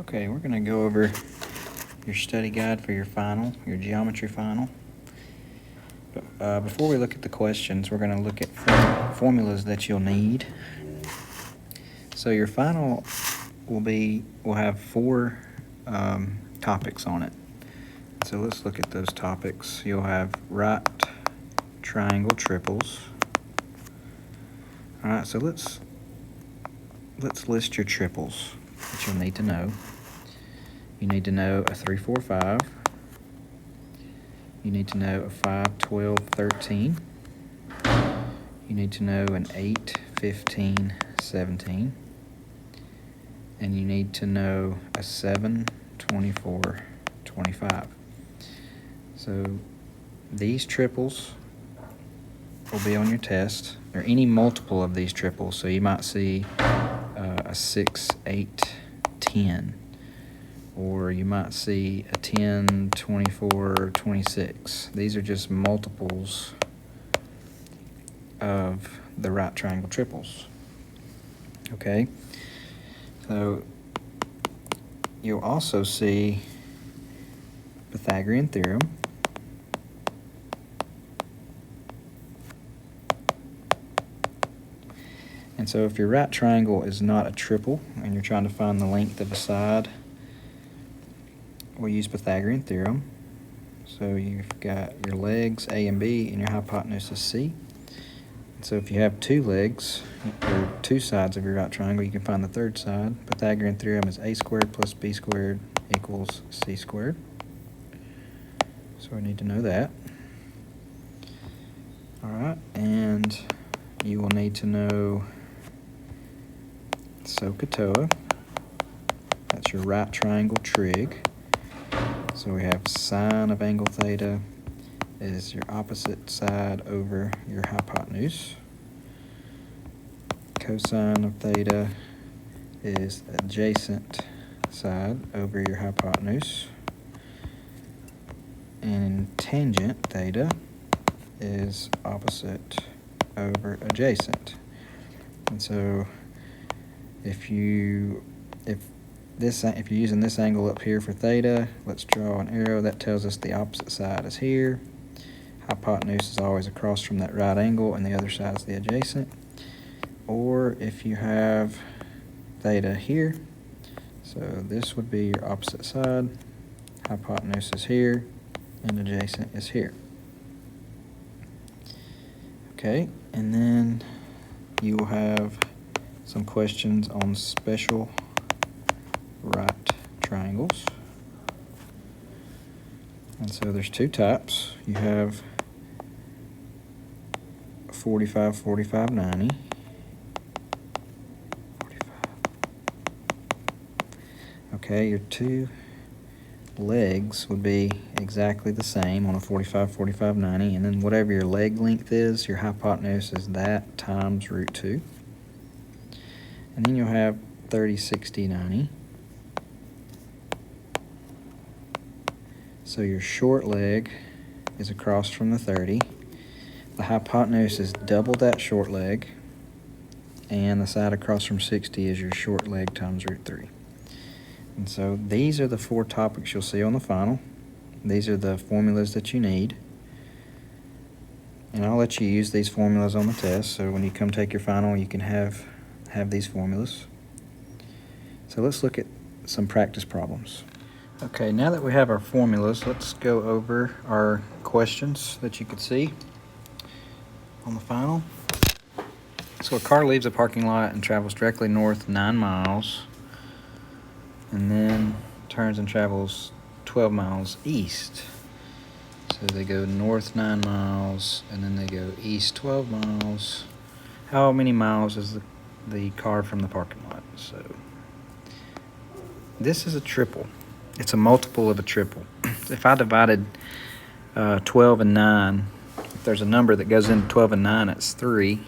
Okay, we're going to go over your study guide for your final, your geometry final. But before we look at the questions, we're going to look at formulas that you'll need. So your final will have four topics on it. So let's look at those topics. You'll have right triangle triples. All right, so let's list your triples that you'll need to know. You need to know a 3, 4, 5. You need to know a 5, 12, 13. You need to know an 8, 15, 17. And you need to know a 7, 24, 25. So these triples will be on your test, or any multiple of these triples. So you might see a 6, 8, 10. Or you might see a 10, 24, 26. These are just multiples of the right triangle triples. Okay? So you'll also see Pythagorean theorem. And so if your right triangle is not a triple and you're trying to find the length of a side, we'll use Pythagorean theorem. So you've got your legs A and B and your hypotenuse is C. And so if you have two legs or two sides of your right triangle, you can find the third side. Pythagorean theorem is A squared plus B squared equals C squared. So we need to know that. All right, and you will need to know SOHCAHTOA. That's your right triangle trig. So we have sine of angle theta is your opposite side over your hypotenuse. Cosine of theta is adjacent side over your hypotenuse. And tangent theta is opposite over adjacent. And so if you're using this angle up here for theta, let's draw an arrow that tells us the opposite side is here. Hypotenuse is always across from that right angle and the other side is the adjacent. Or if you have theta here, so this would be your opposite side, hypotenuse is here, and adjacent is here. Okay, and then you will have some questions on special right triangles. And so there's two types. You have 45, 45, 90. 45. Okay, your two legs would be exactly the same on a 45, 45, 90. And then whatever your leg length is, your hypotenuse is that times root 2. And then you'll have 30, 60, 90. So your short leg is across from the 30. The hypotenuse is double that short leg. And the side across from 60 is your short leg times root 3. And so these are the four topics you'll see on the final. These are the formulas that you need. And I'll let you use these formulas on the test, so when you come take your final, you can have these formulas. So let's look at some practice problems. Okay, now that we have our formulas, let's go over our questions that you could see on the final. So a car leaves a parking lot and travels directly north 9 miles, and then turns and travels 12 miles east. So they go north 9 miles, and then they go east 12 miles. How many miles is the car from the parking lot? So this is a triple. It's a multiple of a triple. If I divided 12 and 9, if there's a number that goes into 12 and 9, it's 3.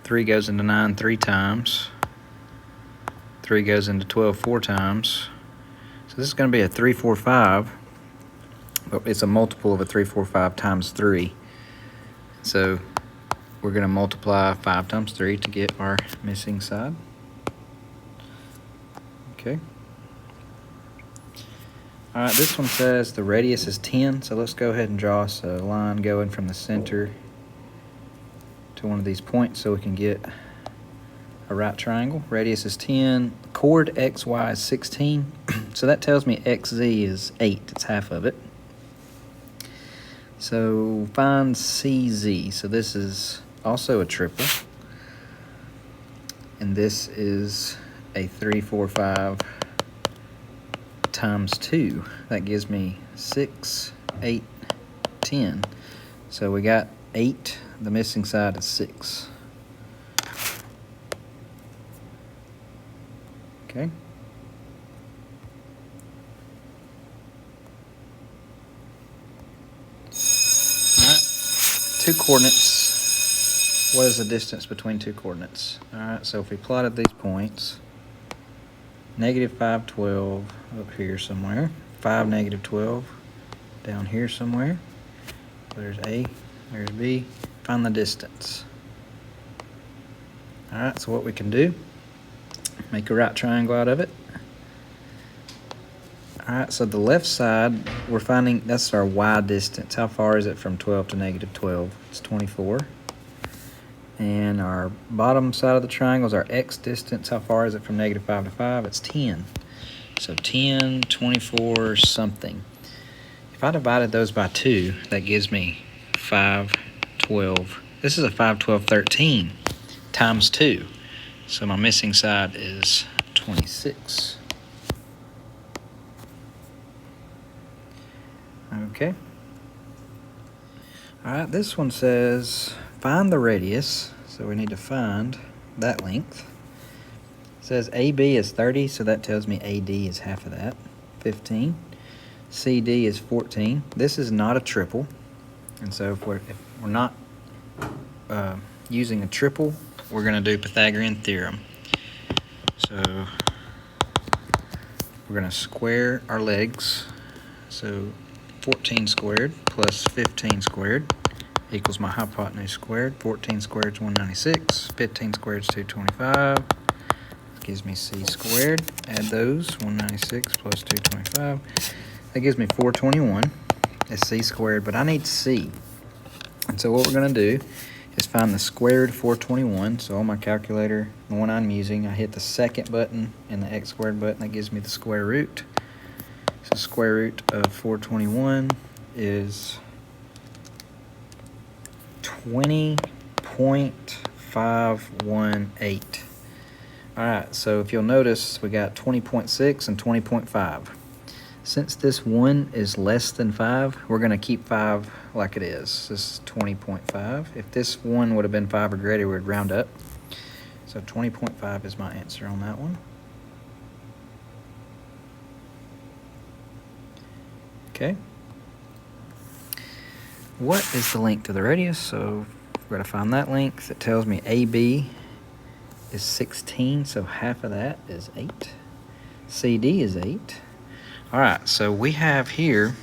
3 goes into 9 3 times. 3 goes into 12 4 times. So this is going to be a 3, 4, 5. But it's a multiple of a 3, 4, 5 times 3. So we're going to multiply 5 times 3 to get our missing side. Okay. All right, this one says the radius is 10, so let's go ahead and draw us a line going from the center to one of these points so we can get a right triangle. Radius is 10, chord XY is 16, so that tells me XZ is 8, it's half of it. So find CZ, so this is also a triple, and this is a 3, 4, 5 times 2. That gives me 6, 8, 10. So we got 8, the missing side is 6. Okay. Alright, 2 coordinates. What is the distance between 2 coordinates? Alright, so if we plotted these points, negative 5, 12 up here somewhere, 5, negative 12 down here somewhere. There's A, there's B. Find the distance. Alright, so what we can do, make a right triangle out of it. Alright, so the left side, we're finding that's our Y distance. How far is it from 12 to negative 12? It's 24. And our bottom side of the triangle is our X distance. How far is it from negative 5 to 5? It's 10. So 10, 24, something. If I divided those by 2, that gives me 5, 12. This is a 5, 12, 13 times 2. So my missing side is 26. Okay. All right, this one says find the radius. So we need to find that length. It says AB is 30, so that tells me AD is half of that, 15. CD is 14. This is not a triple, and so if we're not using a triple, we're going to do Pythagorean theorem. So we're going to square our legs. So 14 squared plus 15 squared equals my hypotenuse squared. 14 squared is 196. 15 squared is 225. That gives me C squared. Add those, 196 plus 225. That gives me 421. It's C squared, but I need C. And so what we're going to do is find the square root of 421. So on my calculator, the one I'm using, I hit the second button and the x squared button. That gives me the square root. So square root of 421 is 20.518. All right, so if you'll notice, we got 20.6 and 20.5. Since this one is less than 5, we're going to keep 5 like it is. This is 20.5. If this one would have been 5 or greater, we'd round up. So 20.5 is my answer on that one. Okay. What is the length of the radius? So we're going to find that length. It tells me AB is 16, so half of that is 8. CD is 8. All right, so we have here,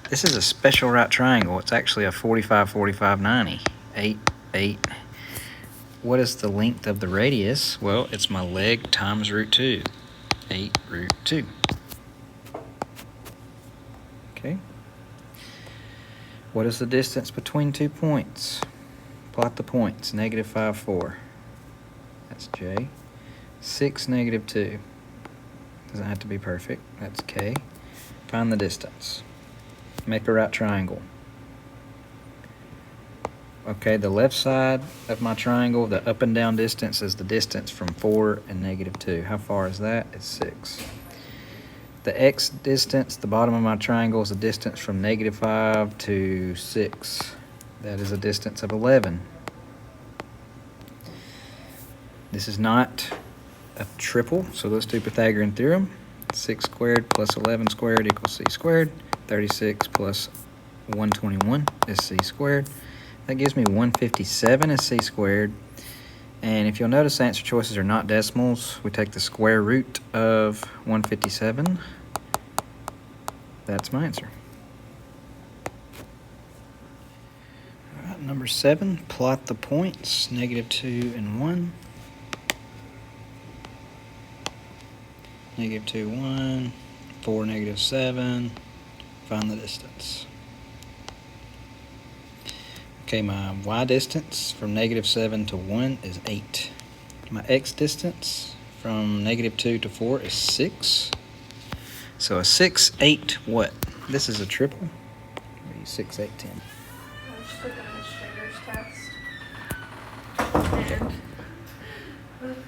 this is a special right triangle. It's actually a 45, 45, 90. 8, 8. What is the length of the radius? Well, it's my leg times root 2. 8 root 2. Okay. What is the distance between 2 points? Plot the points. Negative 5, 4. That's J. 6, negative 2. Doesn't have to be perfect. That's K. Find the distance. Make a right triangle. Okay, the left side of my triangle, the up and down distance is the distance from 4 and negative 2. How far is that? It's 6. The X distance, the bottom of my triangle, is the distance from negative 5 to 6. That is a distance of 11. This is not a triple, so let's do Pythagorean theorem. 6 squared plus 11 squared equals C squared. 36 plus 121 is C squared. That gives me 157 is C squared. And if you'll notice, the answer choices are not decimals. We take the square root of 157. That's my answer. All right, number 7, plot the points, negative 2 and 1. Negative 2, 1. 4, -7. Find the distance. Okay, my y distance from -7 to 1 is 8. My x distance from -2 to 4 is 6. So a 6, 8, what? This is a triple. 6, 8, 10. I'm just looking at the Strigger's test. And